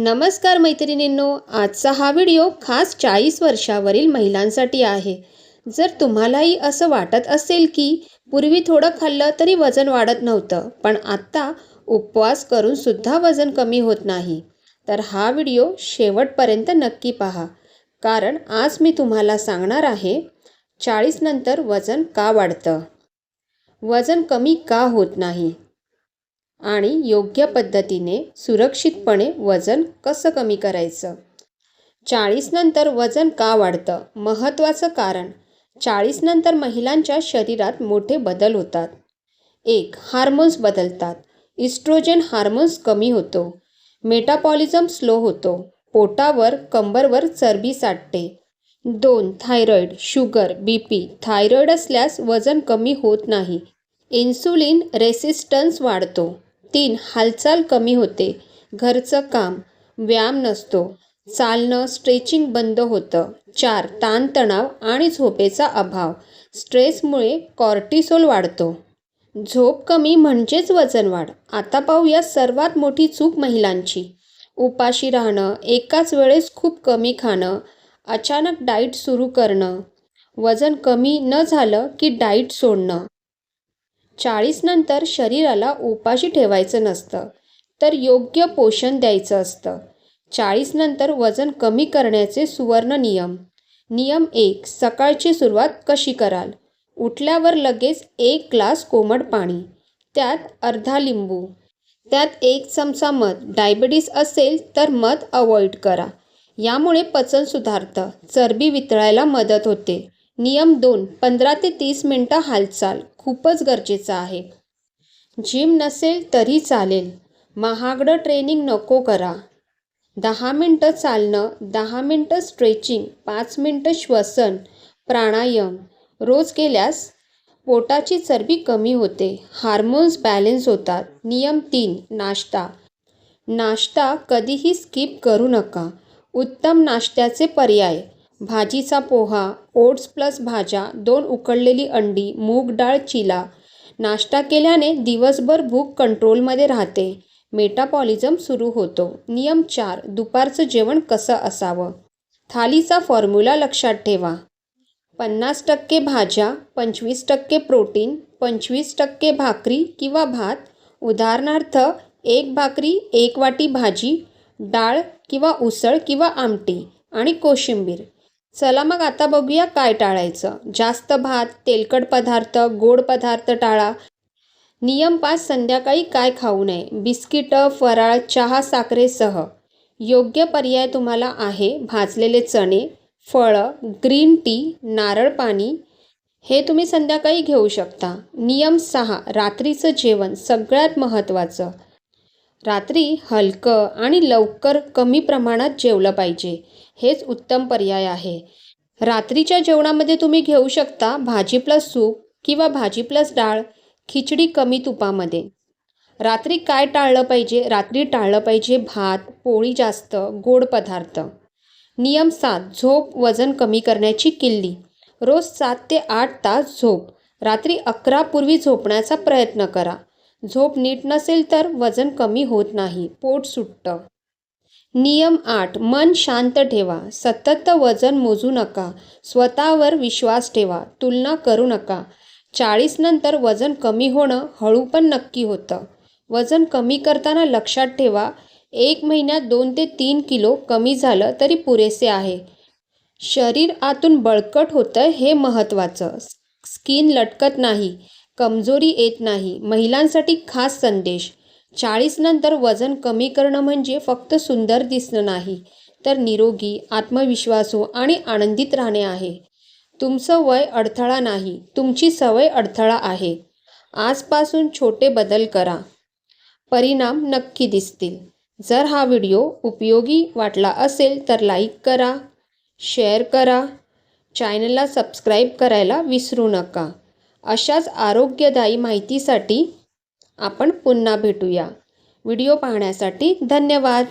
नमस्कार मैत्रिणींनो, आजचा हा व्हिडिओ खास 40 वर्षावरील महिलांसाठी आहे। जर तुम्हालाही असं वाटत असेल की पूर्वी थोडं खाल्लं तरी वजन वाढत नव्हतं, पण आता उपवास करून सुद्धा वजन कमी होत नाही, तर हा व्हिडिओ शेवटपर्यंत नक्की पहा। कारण आज मी तुम्हाला सांगणार आहे 40 नंतर वजन का वाढतं, वजन कमी का होत नाही आणि योग्य पद्धतीने सुरक्षितपणे वजन कसं कमी करायचं। 40 नंतर वजन का वाढतं? महत्त्वाचं कारण, 40 नंतर महिलांच्या शरीरात मोठे बदल होतात। 1. हार्मोन्स बदलतात। इस्ट्रोजन हार्मोन्स कमी होतो, मेटाबॉलिझम स्लो होतो, पोटावर कंबरवर चरबी साठते। 2. Thyroid, sugar, BP. थायरॉईड असल्यास वजन कमी होत नाही, इन्सुलिन रेसिस्टन्स वाढतो। 3. हालचाल कमी होते, घरचं काम, व्यायाम नसतो, चालणं स्ट्रेचिंग बंद होतं। 4. ताणतणाव आणि झोपेचा अभाव, स्ट्रेसमुळे कॉर्टिसोल वाढतो। झोप कमी म्हणजेच वजन वाढ। आता पाहूया सर्वात मोठी चूक महिलांची, उपाशी राहणं, एकाच वेळेस खूप कमी खाणं, अचानक डाएट सुरू करणं, वजन कमी न झालं की डाएट सोडणं। 40 नंतर शरीराला उपाशी ठेवायचं नसतं, तर योग्य पोषण द्यायचं असतं। 40 नंतर वजन कमी करण्याचे सुवर्ण नियम। नियम 1. सकाळची सुरुवात कशी कराल? उठल्यावर लगेच 1 ग्लास कोमट पाणी, त्यात अर्धा लिंबू, त्यात 1 चमचा मध। डायबिटीस असेल तर मध अवॉइड करा, यामुळे पचन सुधारतं, चरबी वितळायला मदत होते। नियम 2. 15 ते 30 मिनिटं हालचाल खूपच गरजेचं आहे। जिम नसेल तरी चालेल, महागडं ट्रेनिंग नको करा। 10 मिनिटं चालणं, 10 मिनिटं स्ट्रेचिंग, 5 मिनिटं श्वसन प्राणायाम रोज केल्यास पोटाची चरबी कमी होते, हार्मोन्स बॅलन्स होतात। नियम 3. नाश्ता। नाश्ता कधीही स्किप करू नका। उत्तम नाश्त्याचे पर्याय, भाजीचा पोहा, ओट्स प्लस भाज्या, 2 उकडलेली अंडी, मूग डाळ चिला। नाश्ता केल्याने दिवसभर भूक कंट्रोलमध्ये राहते, मेटाबॉलिझम सुरू होतो। नियम 4. दुपारचं जेवण कसं असावं? थालीचा फॉर्म्युला लक्षात ठेवा, 50% भाज्या, 25% प्रोटीन, 25% भाकरी किंवा भात। उदाहरणार्थ 1 भाकरी, 1 वाटी भाजी, डाळ किंवा उसळ किंवा आमटी आणि कोशिंबीर। चला मग आता बघूया काय टाळायचं। जास्त भात, तेलकट पदार्थ, गोड पदार्थ टाळा। नियम 5. संध्याकाळी काय खाऊ नये? बिस्किटं, फराळ, चहा साखरेसह। योग्य पर्याय तुम्हाला आहे भाजलेले चणे, फळं, ग्रीन टी, नारळ पाणी, हे तुम्ही संध्याकाळी घेऊ शकता। नियम 6. रात्रीचं जेवण सगळ्यात महत्त्वाचं। रात्री हलकं आणि लवकर कमी प्रमाणात जेवलं पाहिजे, हेच उत्तम पर्याय आहे। रात्रीच्या जेवणामध्ये तुम्ही घेऊ शकता भाजी प्लस सूप किंवा भाजी प्लस डाळ, खिचडी कमी तुपामध्ये। रात्री काय टाळलं पाहिजे? रात्री टाळलं पाहिजे भात, पोळी जास्त, गोड पदार्थ। नियम 7. झोप वजन कमी करण्याची किल्ली। रोज 7 ते 8 तास झोप, रात्री 11 पूर्वी झोपण्याचा प्रयत्न करा। झोप नीट नसेल तर वजन कमी होत नाही, पोट सुटतं। नियम 8. मन शांत ठेवा, सतत वजन मोजू नका, स्वतःवर विश्वास ठेवा, तुलना करू नका। 40 नंतर वजन कमी होणं हळू पण नक्की होतं। वजन कमी करताना लक्षात ठेवा, 1 महिन्यात 2 ते 3 किलो कमी झालं तरी पुरेसे आहे। शरीर आतून बळकट होतं हे महत्त्वाचं, स्किन लटकत नाही, कमजोरी येत नाही। महिलांसाठी खास संदेश, 40 नंतर वजन कमी करणं म्हणजे फक्त सुंदर दिसणं नाही, तर निरोगी, आत्मविश्वासू आणि आनंदित राहणे आहे। तुमचं वय अडथळा नाही, तुमची सवय अडथळा आहे। आजपासून छोटे बदल करा, परिणाम नक्की दिसतील। जर हा व्हिडिओ उपयोगी वाटला असेल तर लाईक करा, शेअर करा, चॅनलला सबस्क्राईब करायला विसरू नका। अशाच आरोग्यदायी माहितीसाठी आपण पुन्हा भेटूया। व्हिडिओ पाहण्यासाठी धन्यवाद।